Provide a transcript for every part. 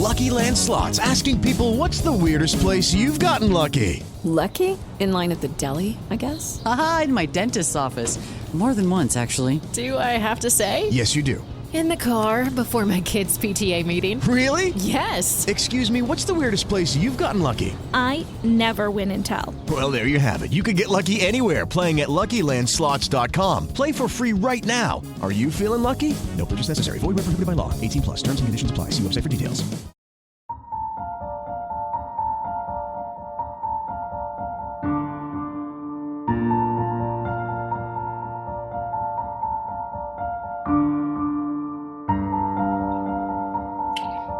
Lucky Land Slots, asking people, what's the weirdest place you've gotten lucky? Lucky? In line at the deli, I guess? Aha, in my dentist's office. More than once, actually. Do I have to say? Yes, you do. In the car before my kids' PTA meeting. Really? Yes. Excuse me, what's the weirdest place you've gotten lucky? I never win and tell. Well, there you have it. You can get lucky anywhere, playing at LuckyLandSlots.com. Play for free right now. Are you feeling lucky? No purchase necessary. Void where prohibited by law. 18 plus. Terms and conditions apply. See website for details.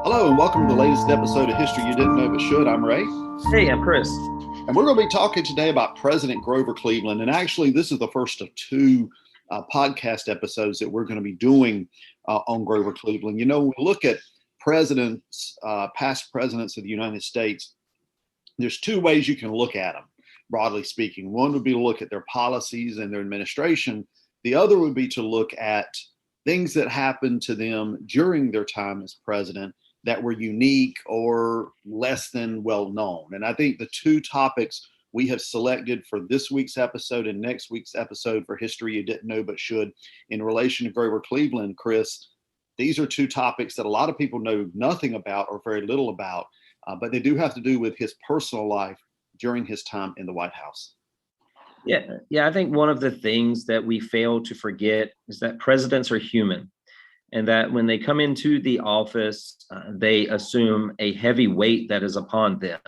Hello, and welcome to the latest episode of History You Didn't Know But Should. I'm Ray. Hey, I'm Chris. And we're going to be talking today about President Grover Cleveland. And actually, this is the first of two podcast episodes that we're going to be doing on Grover Cleveland. You know, when we look at presidents, past presidents of the United States, there's two ways you can look at them, broadly speaking. One would be to look at their policies and their administration. The other would be to look at things that happened to them during their time as president that were unique or less than well known. And I think the two topics we have selected for this week's episode and next week's episode for History You Didn't Know But Should in relation to Grover Cleveland, Chris, these are two topics that a lot of people know nothing about or very little about, but they do have to do with his personal life during his time in the White House. Yeah. I think one of the things that we fail to forget is that presidents are human, and that when they come into the office, they assume a heavy weight that is upon them.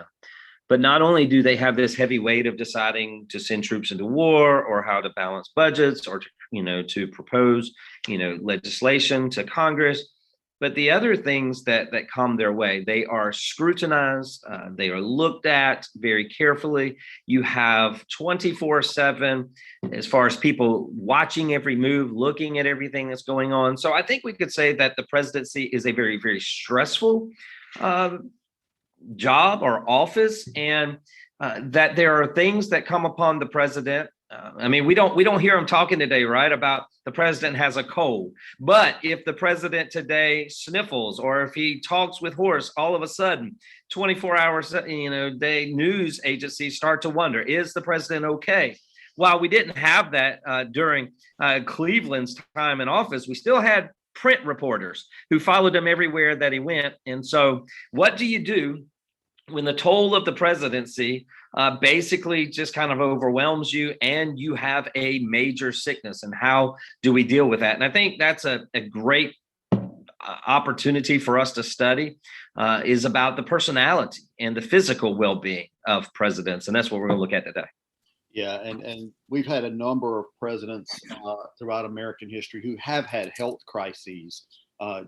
But not only do they have this heavy weight of deciding to send troops into war or how to balance budgets or to propose, legislation to Congress, but the other things that come their way, they are scrutinized, they are looked at very carefully. You have 24/7 as far as people watching every move, looking at everything that's going on. So I think we could say that the presidency is a very, very stressful job or office, and that there are things that come upon the president. We don't hear him talking today, right, about the president has a cold. But if the president today sniffles, or if he talks with hoarse, all of a sudden, 24 hours, day news agencies start to wonder, is the president okay? While we didn't have that during Cleveland's time in office, we still had print reporters who followed him everywhere that he went. And so what do you do when the toll of the presidency basically just kind of overwhelms you and you have a major sickness? And how do we deal with that? And I think that's a great opportunity for us to study is about the personality and the physical well-being of presidents. And that's what we're going to look at today. Yeah, and we've had a number of presidents throughout American history who have had health crises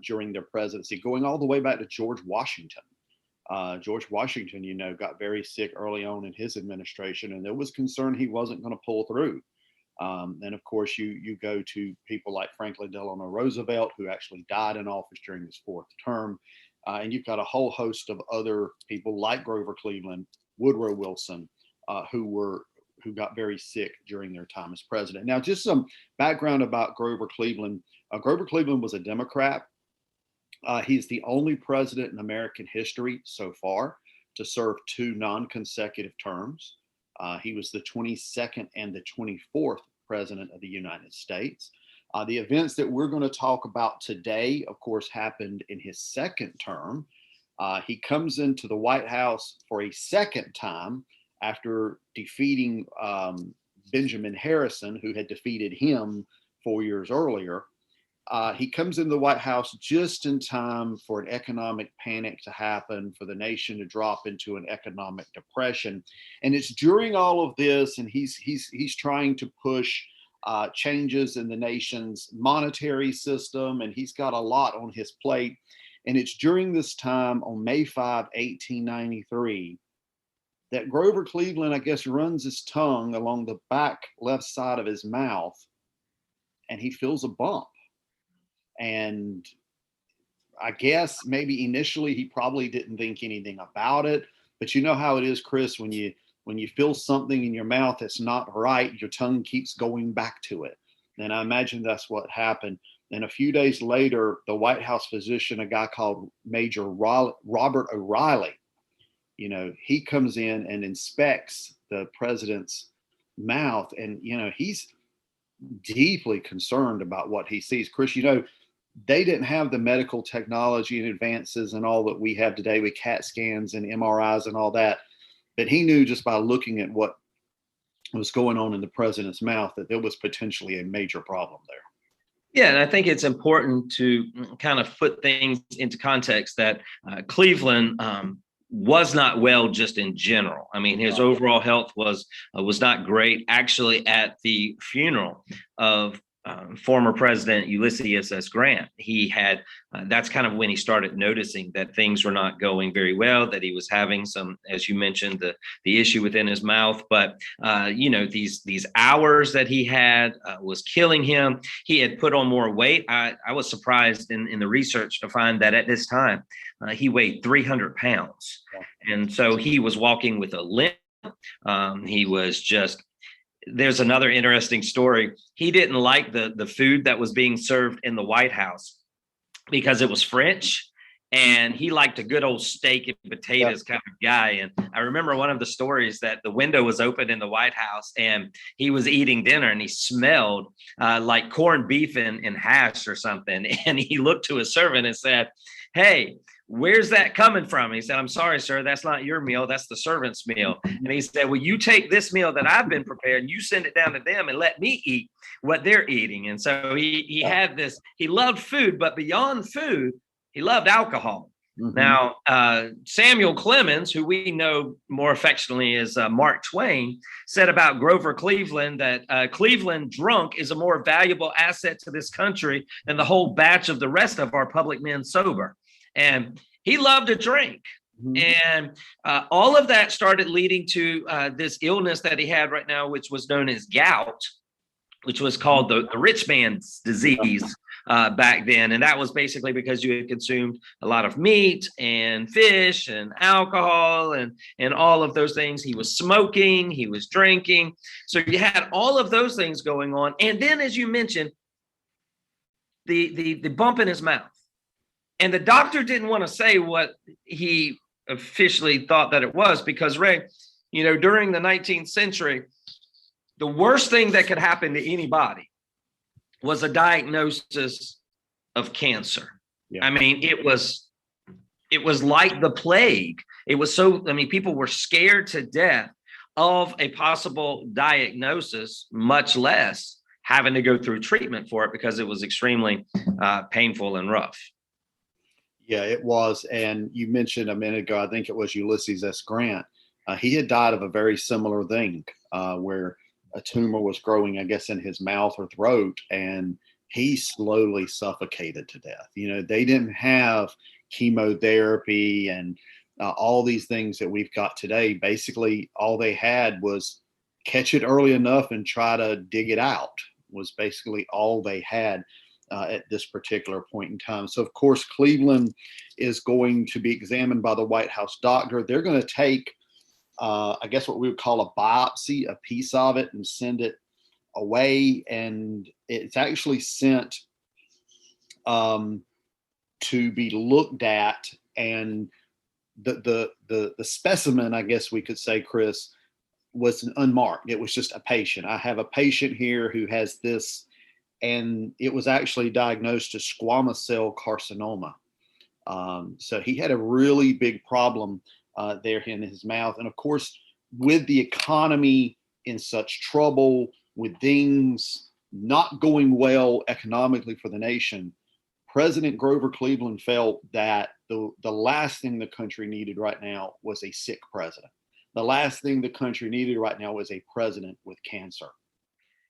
during their presidency, going all the way back to George Washington. George Washington, got very sick early on in his administration, and there was concern he wasn't going to pull through. And of course, you go to people like Franklin Delano Roosevelt, who actually died in office during his fourth term. And you've got a whole host of other people like Grover Cleveland, Woodrow Wilson, who got very sick during their time as president. Now, just some background about Grover Cleveland. Grover Cleveland was a Democrat. He's the only president in American history so far to serve two non-consecutive terms. He was the 22nd and the 24th president of the United States. The events that we're going to talk about today, of course, happened in his second term. He comes into the White House for a second time after defeating Benjamin Harrison, who had defeated him 4 years earlier. He comes in the White House just in time for an economic panic to happen, for the nation to drop into an economic depression. And it's during all of this, and he's trying to push changes in the nation's monetary system, and he's got a lot on his plate. And it's during this time on May 5, 1893, that Grover Cleveland, I guess, runs his tongue along the back left side of his mouth, and he feels a bump. And I guess maybe initially he probably didn't think anything about it, but you know how it is, Chris, when you feel something in your mouth that's not right, your tongue keeps going back to it. And I imagine that's what happened. And a few days later, the White House physician, a guy called Major Robert O'Reilly, he comes in and inspects the president's mouth. And, he's deeply concerned about what he sees. Chris, they didn't have the medical technology and advances and all that we have today with CAT scans and MRIs and all that. But he knew just by looking at what was going on in the president's mouth that there was potentially a major problem there. Yeah, and I think it's important to kind of put things into context that Cleveland was not well just in general. I mean, his overall health was not great. Actually, at the funeral of former President Ulysses S. Grant, he had that's kind of when he started noticing that things were not going very well, that he was having some, as you mentioned, the issue within his mouth. But these hours that he had was killing him. He had put on more weight. I was surprised in the research to find that at this time he weighed 300 pounds, and so he was walking with a limp. He was just. There's another interesting story. He didn't like the food that was being served in the White House because it was French, and he liked a good old steak and potatoes kind of guy. And I remember one of the stories that the window was open in the White House and he was eating dinner and he smelled like corned beef and hash or something. And he looked to his servant and said, "Hey, where's that coming from?" He said, "I'm sorry, sir, that's not your meal. That's the servant's meal." And he said, "Well, you take this meal that I've been prepared and you send it down to them and let me eat what they're eating." And so he had this, he loved food, but beyond food, he loved alcohol. Mm-hmm. Now, Samuel Clemens, who we know more affectionately as Mark Twain, said about Grover Cleveland that Cleveland drunk is a more valuable asset to this country than the whole batch of the rest of our public men sober. And he loved to drink. Mm-hmm. And all of that started leading to this illness that he had right now, which was known as gout, which was called the rich man's disease back then. And that was basically because you had consumed a lot of meat and fish and alcohol and all of those things. He was smoking, he was drinking. So you had all of those things going on. And then, as you mentioned, the bump in his mouth. And the doctor didn't want to say what he officially thought that it was, because, Ray, during the 19th century, the worst thing that could happen to anybody was a diagnosis of cancer. Yeah. I mean, it was like the plague. It was people were scared to death of a possible diagnosis, much less having to go through treatment for it, because it was extremely painful and rough. Yeah, it was. And you mentioned a minute ago, I think it was Ulysses S. Grant. He had died of a very similar thing where a tumor was growing, I guess, in his mouth or throat, and he slowly suffocated to death. They didn't have chemotherapy and all these things that we've got today. Basically, all they had was catch it early enough and try to dig it out, was basically all they had at this particular point in time. So, of course, Cleveland is going to be examined by the White House doctor. They're going to take I guess what we would call a biopsy, a piece of it, and send it away. And it's actually sent to be looked at. And the specimen, I guess we could say, Chris, was unmarked. It was just a patient. I have a patient here who has this, and it was actually diagnosed as squamous cell carcinoma. So he had a really big problem there in his mouth. And of course, with the economy in such trouble, with things not going well economically for the nation, President Grover Cleveland felt that the last thing the country needed right now was a sick president. The last thing the country needed right now was a president with cancer.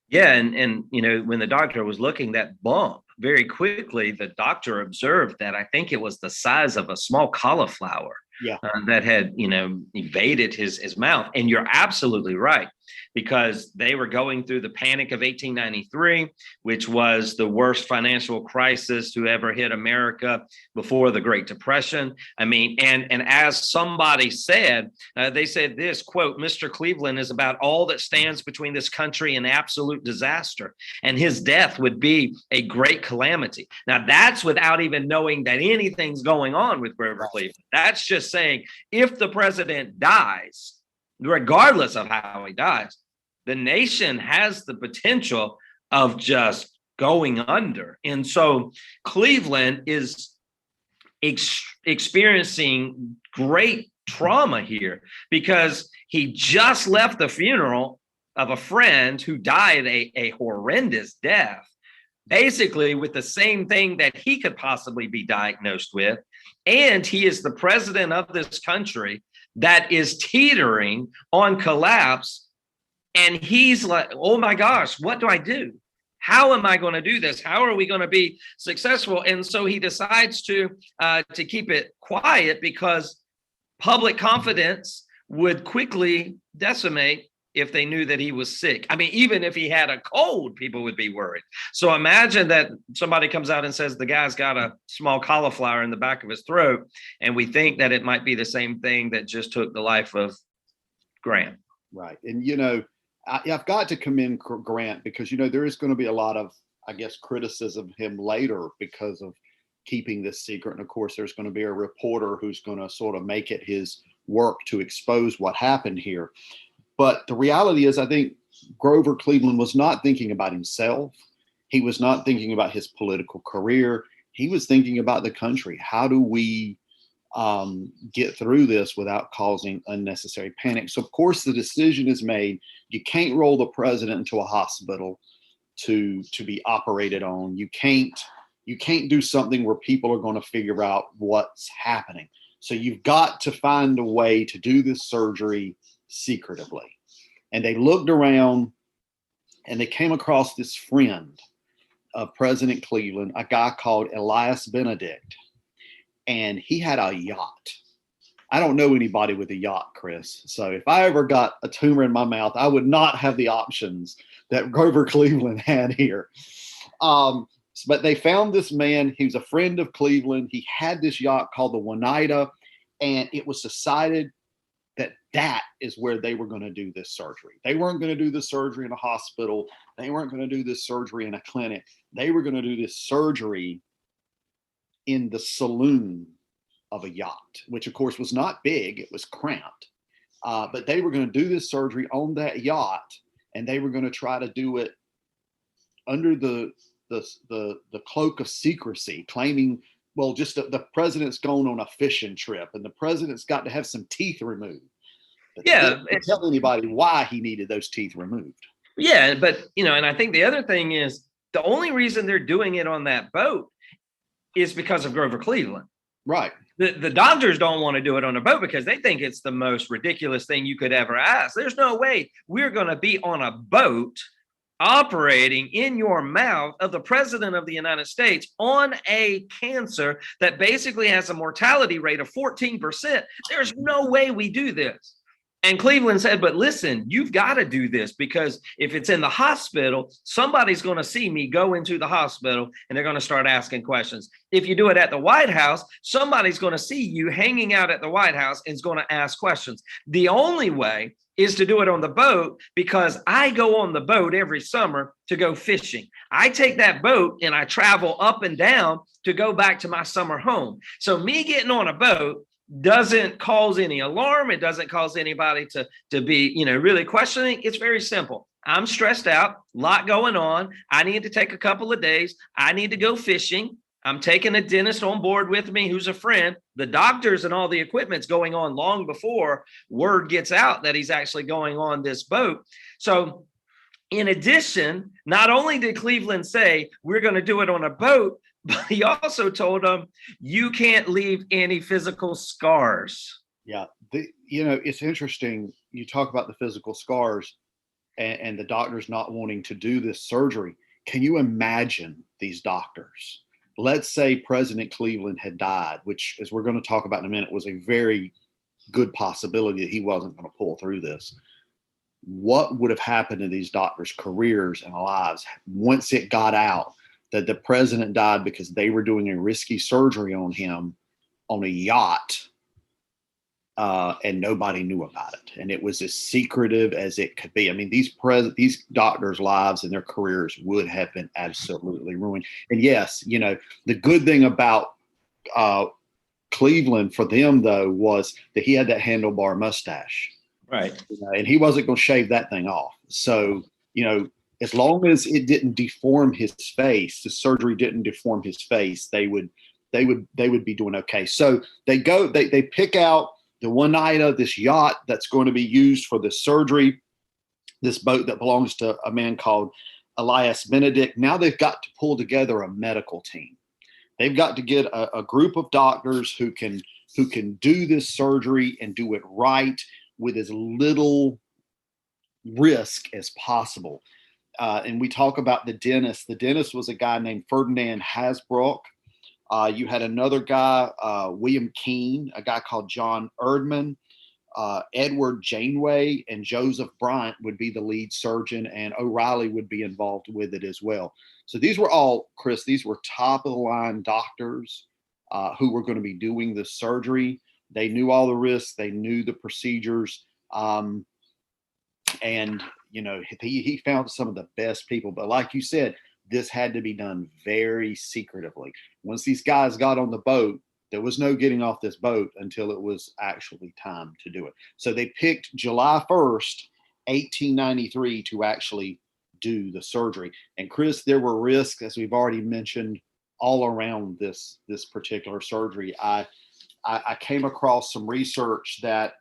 Yeah, and when the doctor was looking that bump, very quickly, the doctor observed that I think it was the size of a small cauliflower. Yeah. That had, invaded his mouth. And you're absolutely right. because they were going through the panic of 1893, which was the worst financial crisis to ever hit America before the Great Depression. I mean, and as somebody said, they said this, quote, Mr. Cleveland is about all that stands between this country and absolute disaster, and his death would be a great calamity. Now, that's without even knowing that anything's going on with Grover Cleveland. That's just saying if the president dies, regardless of how he dies, the nation has the potential of just going under. And so Cleveland is experiencing great trauma here because he just left the funeral of a friend who died a horrendous death, basically with the same thing that he could possibly be diagnosed with. And he is the president of this country that is teetering on collapse. And he's like, oh my gosh, what do I do? How am I going to do this? How are we going to be successful? And so he decides to keep it quiet because public confidence would quickly decimate if they knew that he was sick. I mean, even if he had a cold, people would be worried. So imagine that somebody comes out and says the guy's got a small cauliflower in the back of his throat, and we think that it might be the same thing that just took the life of Grant. Right. And, I've got to commend Grant because, there is going to be a lot of, I guess, criticism of him later because of keeping this secret. And of course, there's going to be a reporter who's going to sort of make it his work to expose what happened here. But the reality is, I think Grover Cleveland was not thinking about himself. He was not thinking about his political career. He was thinking about the country. How do we get through this without causing unnecessary panic? So, of course, the decision is made. You can't roll the president into a hospital to be operated on. You can't do something where people are going to figure out what's happening. So you've got to find a way to do this surgery secretively. And they looked around and they came across this friend of President Cleveland, a guy called Elias Benedict. And he had a yacht. I don't know anybody with a yacht, Chris. So if I ever got a tumor in my mouth, I would not have the options that Grover Cleveland had here. But they found this man. He was a friend of Cleveland. He had this yacht called the Oneida, and it was decided that is where they were going to do this surgery. They weren't going to do the surgery in a hospital. They weren't going to do this surgery in a clinic. They were going to do this surgery in the saloon of a yacht, which of course was not big. It was cramped. But they were going to do this surgery on that yacht, and they were going to try to do it under the cloak of secrecy, claiming, well, just the president's going on a fishing trip and the president's got to have some teeth removed. But they didn't tell anybody why he needed those teeth removed. Yeah, but and I think the other thing is the only reason they're doing it on that boat is because of Grover Cleveland. Right. The doctors don't want to do it on a boat because they think it's the most ridiculous thing you could ever ask. There's no way we're going to be on a boat operating in your mouth of the president of the United States on a cancer that basically has a mortality rate of 14%. There's no way we do this. And Cleveland said, but listen, you've got to do this because if it's in the hospital, somebody's going to see me go into the hospital and they're going to start asking questions. If you do it at the White House, somebody's going to see you hanging out at the White House and is going to ask questions. The only way is to do it on the boat because I go on the boat every summer to go fishing. I take that boat and I travel up and down to go back to my summer home. So me getting on a boat doesn't cause any alarm. It doesn't cause anybody to be, really questioning. It's very simple. I'm stressed out, a lot going on. I need to take a couple of days. I need to go fishing. I'm taking a dentist on board with me who's a friend. The doctors and all the equipment's going on long before word gets out that he's actually going on this boat. So in addition, not only did Cleveland say, we're going to do it on a boat, but he also told them, you can't leave any physical scars. Yeah. It's interesting. You talk about the physical scars and the doctors not wanting to do this surgery. Can you imagine these doctors? Let's say President Cleveland had died, which, as we're going to talk about in a minute, was a very good possibility that he wasn't going to pull through this. what would have happened to these doctors' careers and lives once it got out that the president died because they were doing a risky surgery on him on a yacht, and nobody knew about it. And it was as secretive as it could be. I mean, these doctors' lives and their careers would have been absolutely ruined. And yes, the good thing about Cleveland for them, though, was that he had that handlebar mustache. Right. And he wasn't going to shave that thing off. So, as long as it didn't deform his face, the surgery didn't deform his face, they would be doing okay. So they pick out the Oneida, this yacht that's going to be used for the surgery, this boat that belongs to a man called Elias Benedict. Now they've got to pull together a medical team. They've got to get a group of doctors who can do this surgery and do it right with as little risk as possible. And we talk about the dentist. The dentist was a guy named Ferdinand Hasbrook. You had another guy, William Keene, a guy called John Erdman, Edward Janeway, and Joseph Bryant would be the lead surgeon, and O'Reilly would be involved with it as well. So these were all, Chris, these were top of the line doctors who were going to be doing the surgery. They knew all the risks. They knew the procedures. And, he found some of the best people. But like you said, this had to be done very secretively. Once these guys got on the boat, there was no getting off this boat until it was actually time to do it. So they picked July 1st, 1893 to actually do the surgery. And Chris, there were risks, as we've already mentioned, all around this particular surgery. I came across some research that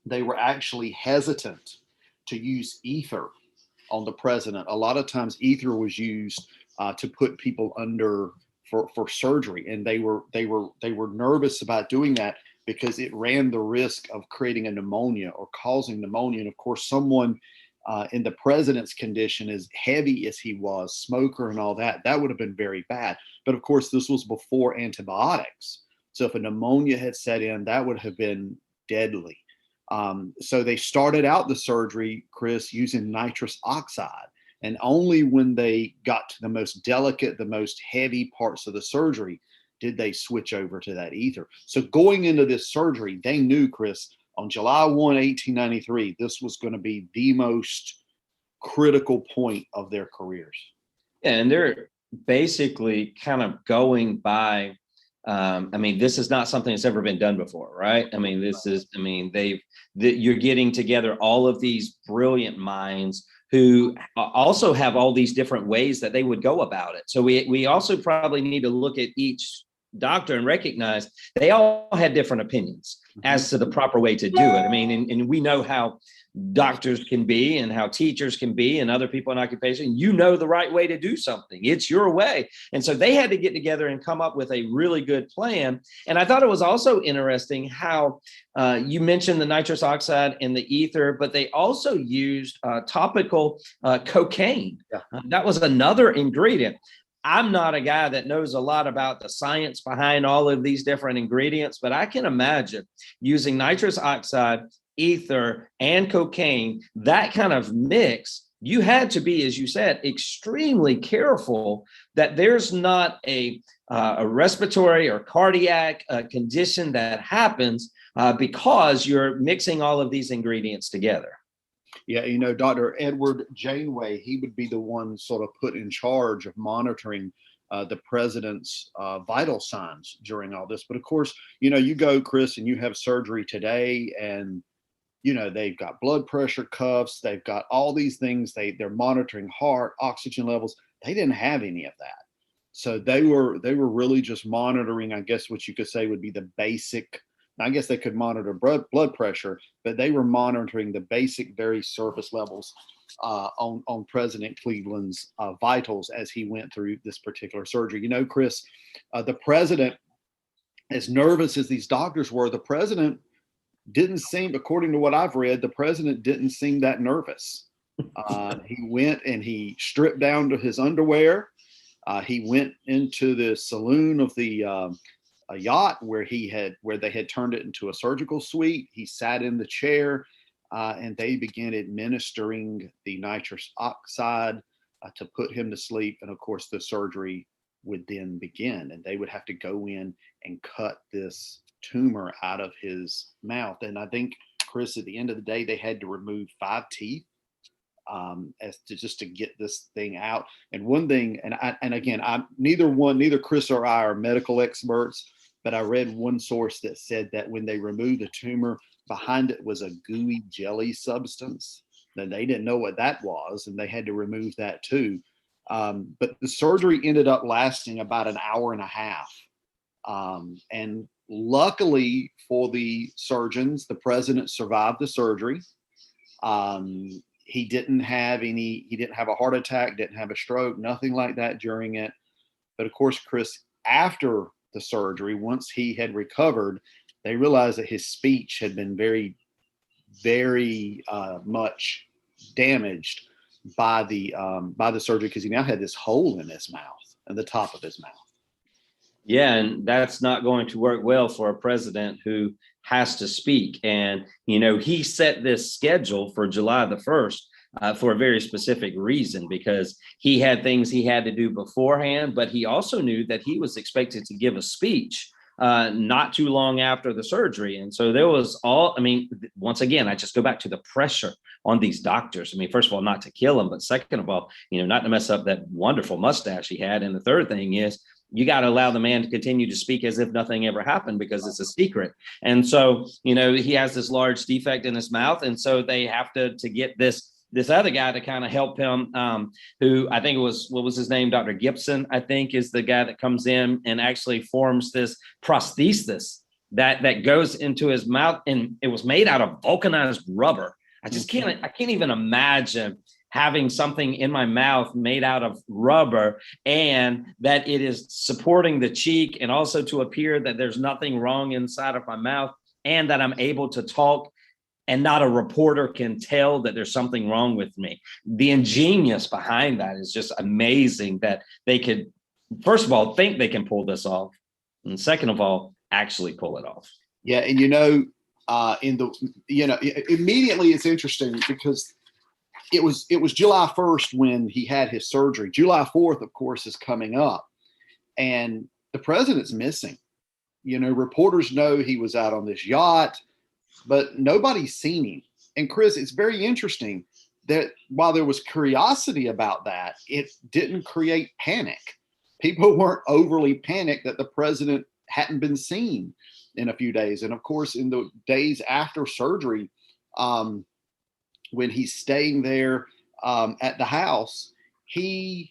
they were actually hesitant to use ether on the president. A lot of times ether was used to put people under for surgery, and they were nervous about doing that because it ran the risk of creating a pneumonia or causing pneumonia. And of course, someone in the president's condition, as heavy as he was, smoker and all that, that would have been very bad. But of course, this was before antibiotics. So if a pneumonia had set in, that would have been deadly. So they started out the surgery, Chris, using nitrous oxide. And only when they got to the most delicate, the most heavy parts of the surgery, did they switch over to that ether. So going into this surgery, they knew, Chris, on July 1, 1893, this was going to be the most critical point of their careers. Yeah, and they're basically kind of going by, this is not something that's ever been done before, right? You're getting together all of these brilliant minds who also have all these different ways that they would go about it. So we also probably need to look at each doctor and recognize they all had different opinions as to the proper way to do it. And we know how doctors can be and how teachers can be and other people in occupation. You know the right way to do something. It's your way. And so they had to get together and come up with a really good plan. And I thought it was also interesting how you mentioned the nitrous oxide and the ether, but they also used topical cocaine. Yeah. That was another ingredient. I'm not a guy that knows a lot about the science behind all of these different ingredients, but I can imagine using nitrous oxide, ether, and cocaine, that kind of mix. You had to be, as you said, extremely careful that there's not a respiratory or cardiac condition that happens because you're mixing all of these ingredients together. Yeah, Dr. Edward Janeway, he would be the one sort of put in charge of monitoring the president's vital signs during all this. But of course, you go, Chris, and you have surgery today, and they've got blood pressure cuffs, they've got all these things, they're monitoring heart, oxygen levels. They didn't have any of that. So they were really just monitoring, I guess what you could say would be the basic. I guess they could monitor blood pressure, but they were monitoring the basic, very surface levels on President Cleveland's vitals as he went through this particular surgery. Chris, the president, as nervous as these doctors were, the president didn't seem, according to what I've read, the president didn't seem that nervous. He went and he stripped down to his underwear. He went into the saloon of the a yacht where they had turned it into a surgical suite. He sat in the chair. and they began administering the nitrous oxide to put him to sleep. And of course, the surgery would then begin, and they would have to go in and cut this tumor out of his mouth. And I think, Chris, at the end of the day, they had to remove 5 teeth as to just to get this thing out. And one thing, and again, neither Chris or I are medical experts, but I read one source that said that when they removed the tumor, behind it was a gooey jelly substance. Then they didn't know what that was, and they had to remove that too. But the surgery ended up lasting about an hour and a half. And luckily for the surgeons, the president survived the surgery. He didn't have a heart attack, didn't have a stroke, nothing like that during it. But of course, Chris, after the surgery, once he had recovered, they realized that his speech had been very, very much damaged by the surgery, because he now had this hole in his mouth, and the top of his mouth. Yeah, and that's not going to work well for a president who has to speak. And, he set this schedule for July the 1st for a very specific reason, because he had things he had to do beforehand, but he also knew that he was expected to give a speech not too long after the surgery. And so there was once again, I just go back to the pressure on these doctors. First of all, not to kill him, but second of all, not to mess up that wonderful mustache he had. And the third thing is, you got to allow the man to continue to speak as if nothing ever happened, because it's a secret. And so, he has this large defect in his mouth. And so they have to get this other guy to kind of help him, who I think what was his name? Dr. Gibson, I think, is the guy that comes in and actually forms this prosthesis that goes into his mouth. And it was made out of vulcanized rubber. I can't even imagine having something in my mouth made out of rubber, and that it is supporting the cheek, and also to appear that there's nothing wrong inside of my mouth, and that I'm able to talk and not a reporter can tell that there's something wrong with me. The ingenious behind that is just amazing, that they could, first of all, think they can pull this off, and second of all, actually pull it off. Yeah, and immediately it's interesting, because it was July 1st when he had his surgery. July 4th, of course, is coming up, and the president's missing. Reporters know he was out on this yacht, but nobody's seen him. And Chris, it's very interesting that while there was curiosity about that, it didn't create panic. People weren't overly panicked that the president hadn't been seen in a few days. And of course, in the days after surgery, when he's staying there at the house, he's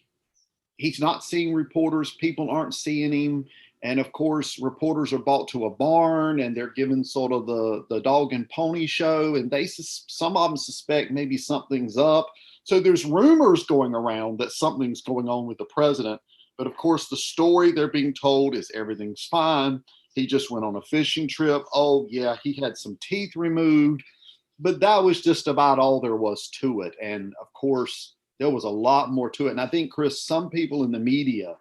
not seeing reporters. People aren't seeing him. And of course, reporters are brought to a barn, and they're given sort of the dog and pony show. And some of them suspect maybe something's up. So there's rumors going around that something's going on with the president. But of course, the story they're being told is everything's fine. He just went on a fishing trip. Oh yeah, he had some teeth removed. But that was just about all there was to it. And of course, there was a lot more to it. And I think, Chris, some people in the media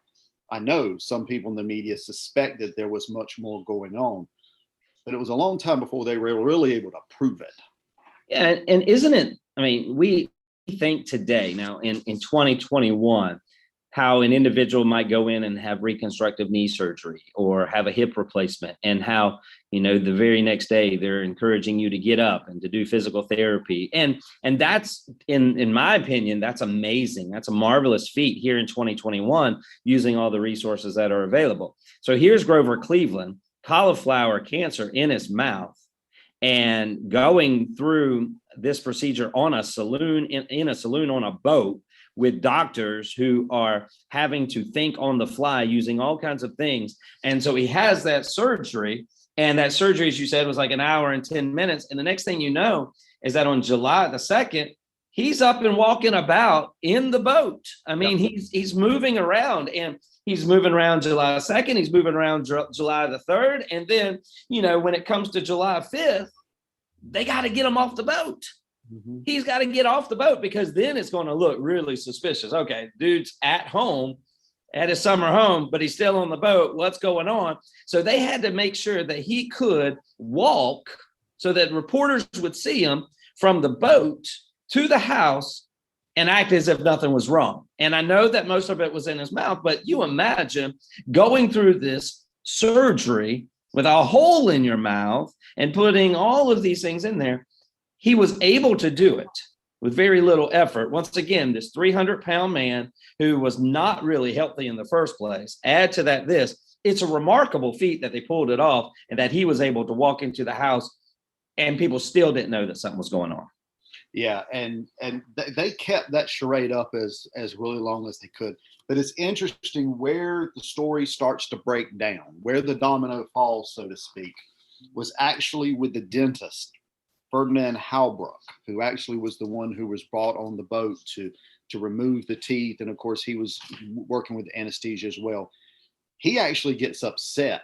suspected there was much more going on. But it was a long time before they were really able to prove it. Yeah, and isn't it? We think today, now in 2021, how an individual might go in and have reconstructive knee surgery or have a hip replacement, and how, the very next day they're encouraging you to get up and to do physical therapy. And that's, in my opinion, that's amazing. That's a marvelous feat here in 2021, using all the resources that are available. So here's Grover Cleveland, cauliflower cancer in his mouth, and going through this procedure on a saloon, in a saloon on a boat, with doctors who are having to think on the fly, using all kinds of things. And so he has that surgery, and that surgery, as you said, was like an hour and 10 minutes. And the next thing you know is that on July the 2nd, he's up and walking about in the boat. He's moving around, and he's moving around July 2nd. He's moving around July the 3rd. And then, when it comes to July 5th, they got to get him off the boat. Mm-hmm. He's got to get off the boat, because then it's going to look really suspicious. Okay, dude's at home, at his summer home, but he's still on the boat. What's going on? So they had to make sure that he could walk so that reporters would see him from the boat to the house and act as if nothing was wrong. And I know that most of it was in his mouth, but you imagine going through this surgery with a hole in your mouth and putting all of these things in there. He was able to do it with very little effort. Once again, this 300-pound man who was not really healthy in the first place. Add to that it's a remarkable feat that they pulled it off and that he was able to walk into the house and people still didn't know that something was going on. Yeah, and they kept that charade up as really long as they could. But it's interesting where the story starts to break down, where the domino falls, so to speak, was actually with the dentist, Ferdinand Halbrook, who actually was the one who was brought on the boat to remove the teeth. And of course, he was working with anesthesia as well. He actually gets upset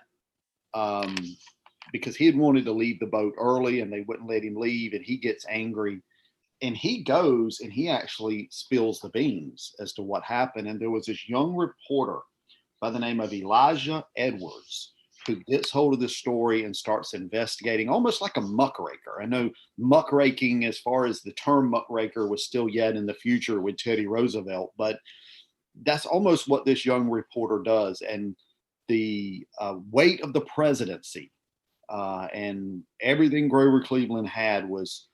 because he had wanted to leave the boat early and they wouldn't let him leave. And he gets angry. And he goes and he actually spills the beans as to what happened. And there was this young reporter by the name of Elijah Edwards who gets hold of this story and starts investigating, almost like a muckraker. I know muckraking, as far as the term muckraker, was still yet in the future with Teddy Roosevelt, but that's almost what this young reporter does. And the weight of the presidency and everything Grover Cleveland had was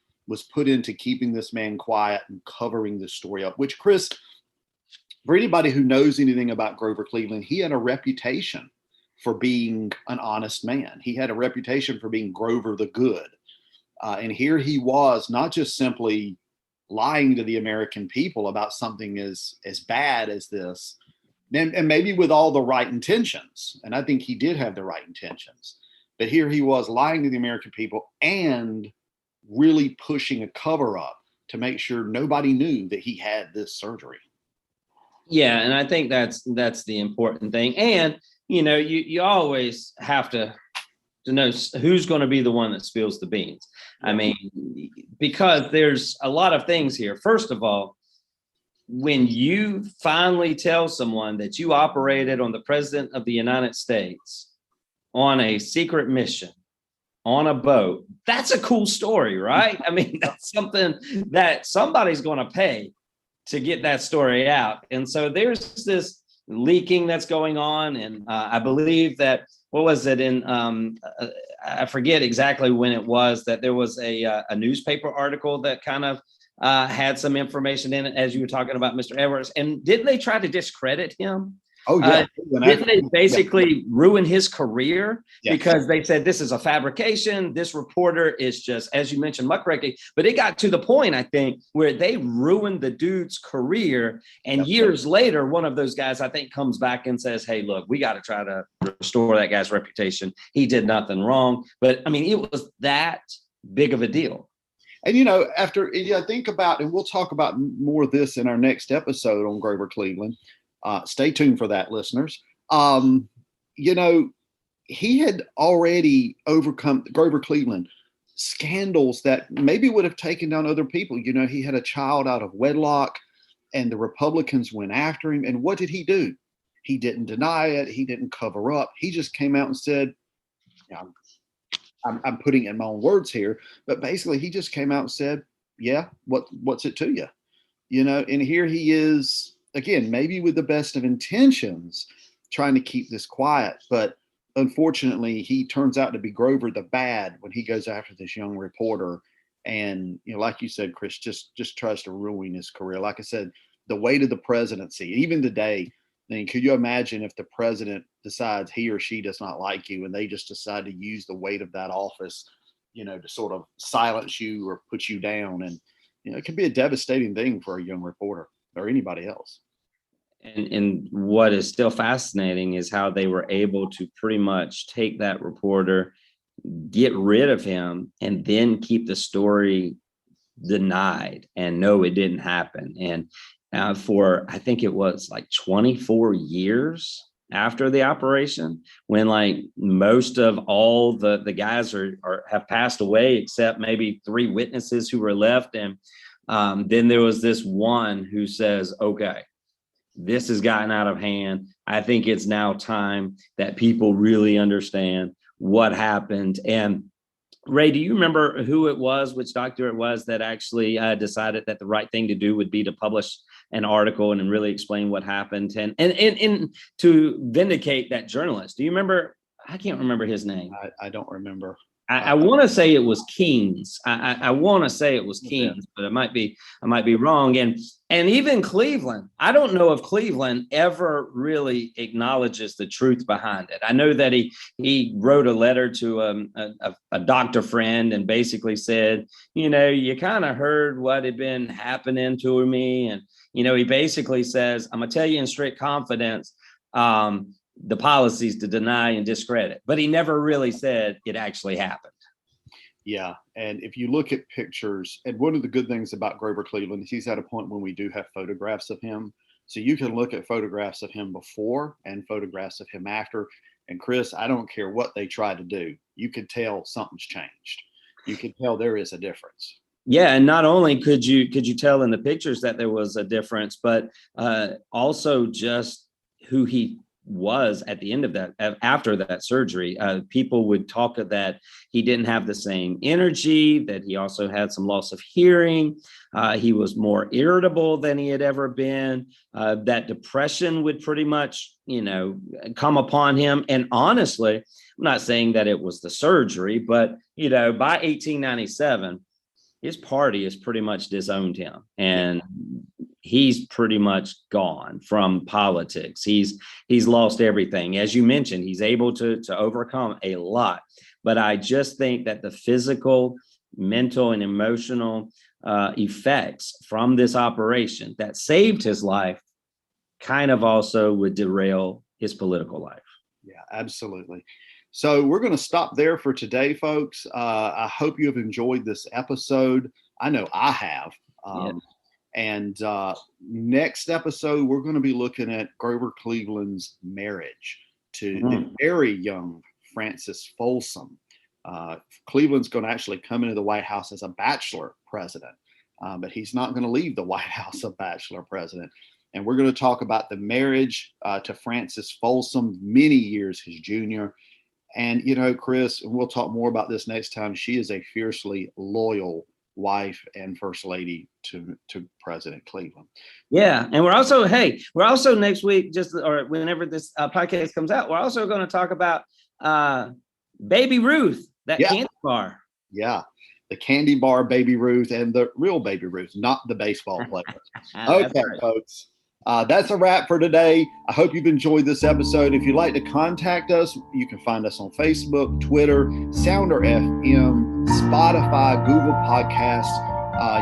put into keeping this man quiet and covering this story up, which, Chris, for anybody who knows anything about Grover Cleveland, he had a reputation for being an honest man. He had a reputation for being Grover the Good. And here he was, not just simply lying to the American people about something as bad as this, and maybe with all the right intentions. And I think he did have the right intentions. But here he was lying to the American people and really pushing a cover up to make sure nobody knew that he had this surgery. Yeah, and I think that's the important thing. And you always have to know who's going to be the one that spills the beans. I mean, because there's a lot of things here. First of all, when you finally tell someone that you operated on the president of the United States on a secret mission on a boat, that's a cool story, right? I mean, that's something that somebody's going to pay to get that story out. And so there's this leaking that's going on. And I believe that, what was it in, I forget exactly when it was, that there was a newspaper article that kind of had some information in it, as you were talking about Mr. Edwards. And didn't they try to discredit him? Oh, yeah. Didn't they basically ruin his career? Yes. Because they said this is a fabrication. This reporter is just, as you mentioned, muckraking. But it got to the point, I think, where they ruined the dude's career. And years later, one of those guys, I think, comes back and says, hey, look, we got to try to restore that guy's reputation. He did nothing wrong. But I mean, it was that big of a deal. And, after I think about, and we'll talk about more of this in our next episode on Grover Cleveland. Stay tuned for that, listeners. He had already overcome, Grover Cleveland, scandals that maybe would have taken down other people. He had a child out of wedlock and the Republicans went after him. And what did he do? He didn't deny it. He didn't cover up. He just came out and said, I'm putting in my own words here, but basically he just came out and said, yeah, what's it to you? And here he is, again, maybe with the best of intentions, trying to keep this quiet. But unfortunately, he turns out to be Grover the Bad when he goes after this young reporter. And, like you said, Chris, just tries to ruin his career. Like I said, the weight of the presidency, even today, could you imagine if the president decides he or she does not like you and they just decide to use the weight of that office, to sort of silence you or put you down? And, it can be a devastating thing for a young reporter or anybody else. And what is still fascinating is how they were able to pretty much take that reporter, get rid of him, and then keep the story denied and no, it didn't happen. And for, I think it was like 24 years after the operation, when like most of all the guys have passed away, except maybe 3 witnesses who were left. And then there was this one who says, okay, this has gotten out of hand. I think it's now time that people really understand what happened. And Ray, do you remember who it was, which doctor it was that actually decided that the right thing to do would be to publish an article and really explain what happened and to vindicate that journalist? Do you remember? I can't remember his name. I don't remember. I want to say it was Keynes. I want to say it was Keynes, but I might be wrong. And even Cleveland, I don't know if Cleveland ever really acknowledges the truth behind it. I know that he wrote a letter to a doctor friend and basically said, you kind of heard what had been happening to me, and he basically says, I'm gonna tell you in strict confidence. The policies to deny and discredit, but he never really said it actually happened. Yeah. And if you look at pictures, and one of the good things about Grover Cleveland is he's at a point when we do have photographs of him. So you can look at photographs of him before and photographs of him after. And Chris, I don't care what they try to do. You could tell something's changed. You could tell there is a difference. Yeah, and not only could you tell in the pictures that there was a difference, but also just who he was at the end of that, after that surgery. People would talk of that he didn't have the same energy, that he also had some loss of hearing. He was more irritable than he had ever been. That depression would pretty much, come upon him. And honestly, I'm not saying that it was the surgery, but, by 1897, his party has pretty much disowned him, and he's pretty much gone from politics. He's lost everything. As you mentioned, he's able to overcome a lot. But I just think that the physical, mental, and emotional effects from this operation that saved his life kind of also would derail his political life. Yeah, absolutely. So we're going to stop there for today, folks. I hope you have enjoyed this episode. I know I have. And next episode, we're going to be looking at Grover Cleveland's marriage to the very young Francis Folsom. Cleveland's going to actually come into the White House as a bachelor president, but he's not going to leave the White House a bachelor president. And we're going to talk about the marriage to Francis Folsom, many years his junior. And, Chris, and we'll talk more about this next time, she is a fiercely loyal wife and first lady to President Cleveland. Yeah. And we're also next week, or whenever this podcast comes out, we're also going to talk about Baby Ruth, that candy bar. Yeah. The candy bar Baby Ruth, and the real Baby Ruth, not the baseball player. Okay, right, folks. That's a wrap for today. I hope you've enjoyed this episode. If you'd like to contact us, you can find us on Facebook, Twitter, Sounder FM, Spotify, Google Podcasts.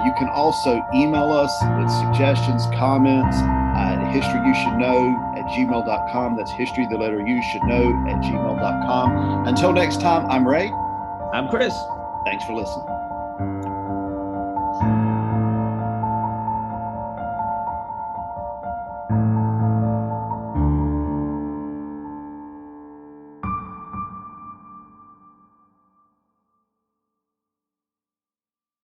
You can also email us with suggestions, comments at historyyoushouldknow@gmail.com. That's history, the letter U should know @gmail.com. Until next time, I'm Ray. I'm Chris. Thanks for listening.